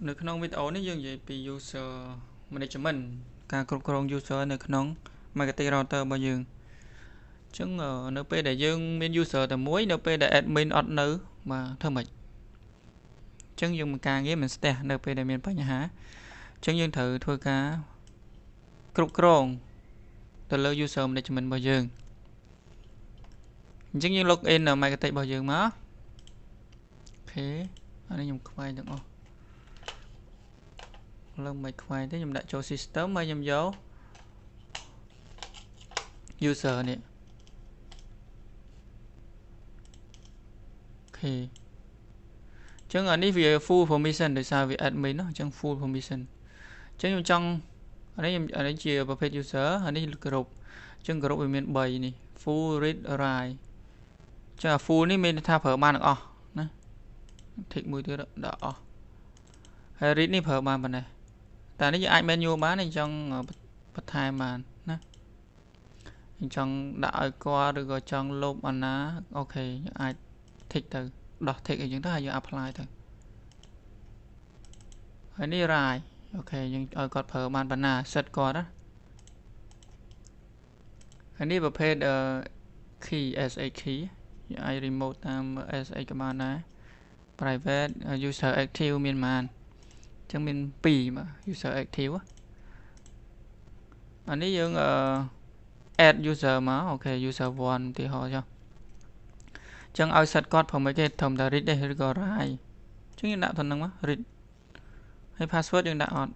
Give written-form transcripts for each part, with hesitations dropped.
នៅក្នុងវីដេអូនេះយើងនិយាយពី user management ការគ្រប់គ្រង user នៅក្នុង marketing router របស់យើងអញ្ចឹងនៅពេលដែលយើងមាន user តែមួយនៅពេលដែល admin អត់នៅបាទធ្វើម៉េចអញ្ចឹងយើងមិនការងារមិនស្ទះនៅពេលដែលមានបញ្ហាអញ្ចឹងយើងត្រូវធ្វើការគ្រប់គ្រងទៅលើ user management របស់យើងអញ្ចឹងយើង log in នៅ marketing របស់យើងមកអូខេអានេះខ្ញុំខ្វែងទាំងអស់ឡើងមិនខ្វែងទេខ្ញុំដាក់ចូល system ហើយខ្ញុំយក user នេះអូខេអញ្ចឹងអានេះវា full permission ដោយសារវា admin អញ្ចឹង full permission អញ្ចឹងខ្ញុំចង់អានេះជាប្រភេទ user អានេះ group អញ្ចឹង group វាមាន3នេះ full read write អញ្ចឹង full នេះមានថាប្រើបានទាំងអស់ណា tick មួយទៀតដាក់អស់ហើយ read នេះប្រើបានប៉ុណ្ណេះតែនេះយើងអាច manual បានអញ្ចឹងបន្ថែមបានណាអញ្ចឹងដាក់ឲ្យគាត់ឬក៏ចង់លុបអាណាអូខេយើងអាច tick ទៅដោះ tick អីចឹងទៅហើយយើង apply ទៅហើយនេះ write អូខេយើងឲ្យគាត់ប្រើបានប៉ុណ្ណា set គាត់ណាហើយនេះប្រភេទkey SA key យើងអាច remote តាម SA ក៏បានដែរ private user active មានប៉ុន្មានអញ្ចឹងមាន2បាទ user active អានេះយើងadd user មកអូខេ user 1ទីហោចុះអញ្ចឹងឲ្យ set គាត់ព្រមគេធំតា read ទេឬក៏ write អញ្ចឹងយើងដាក់ទៅហ្នឹងមក read ហើយ password យើងដាក់អត់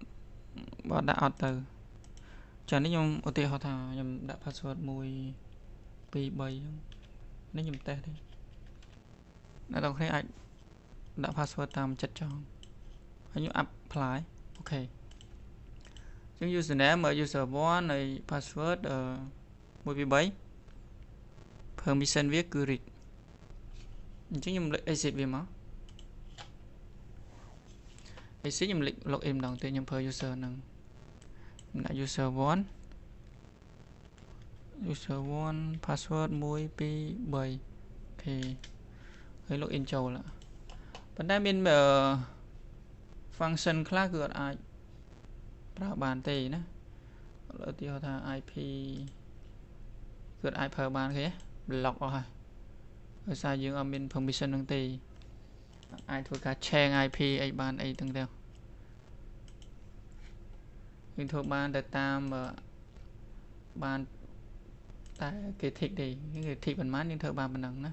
បើដាក់អត់ទៅចានេះខ្ញុំឧទាហរណ៍ថាខ្ញុំដាក់ password 1 2 3អញ្ចឹងនេះខ្ញុំតេស្តទេអ្នកទាំងគ្នាអាចដាក់ password តាមចិត្តចង់ហើយខ្ញុំ apply អូខេអញ្ចឹង username user 1ហើយ password 1 2 3 permission វាគឺ read អញ្ចឹងខ្ញុំ exit វាមក exit ខ្ញុំ login ម្ដងទៀតខ្ញុំប្រើ user ហ្នឹងដាក់ user 1 password 1 2 3អូខេហើយ login ចូលប៉ុន្តែមានfunction ខ្លះគឺអត់អាចប្រើបានទេណាឧទាហរណ៍ថា IP គឺអត់អាចប្រើបានគេ block អស់ហើយដោយសារយើងអត់មាន permission ហ្នឹងទេអាចធ្វើការ change IP អីបានអីទាំងយើងធ្វើបានតែតាមបានតែគេ tick ទេគេ tick ប៉ុន្មានយើងធ្វើបានប៉ុណ្ណឹងណា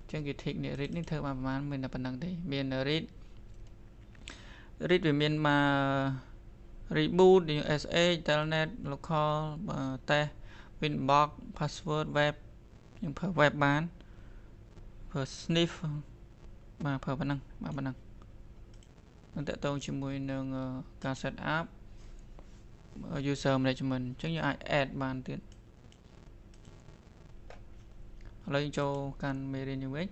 អញ្ចឹងគេ tick នេះ read នេះធ្វើបានប៉ុន្មានមានតែប៉ុណ្ណឹងទេមាន read វាមានមក reboot SH telnet local test winbox password web យើងប្រើ web បានប្រើ sniff បាទប្រើប៉ុណ្ណឹងបាទប៉ុណ្ណឹងនឹងតកតងជាមួយនឹងការ set up user management អញ្ចឹងយើងអាច add បានទៀតឥឡូវយើងចូលកាន់មេរៀនយើងវិញ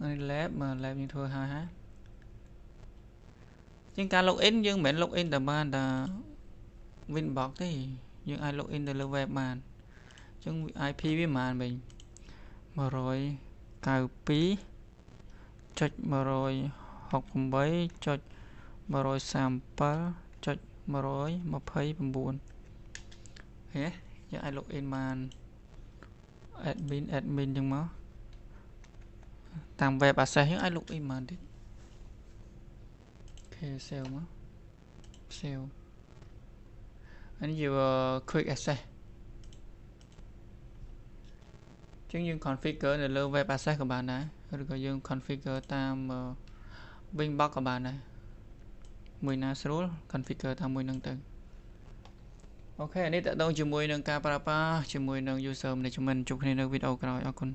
ហើយ lab យើងធ្វើហើយជាងការ login យើងមិនមែន login តែបានតែ winbox ទេយើងអាច login ទៅលើ web បានអញ្ចឹង IP វាប៉ុន្មានវិញ192.168.137.129ហេយើងអាច login បាន admin ចឹងមកតាម web access យើងអាច login បានទៀតអូខេ save មក save អានេះជា quick access ចឹងយើង configure នៅលើ web access ក៏បានដែរឬក៏យើង configure តាម winbox ក៏បានដែរមួយណាស្រួល configure តាមមួយហ្នឹងទៅអូខេនេះតកតងជាមួយនឹងការប្រើប្រាស់ជាមួយនឹង user management ជួបគ្នានៅវីដេអូក្រោយអរគុណ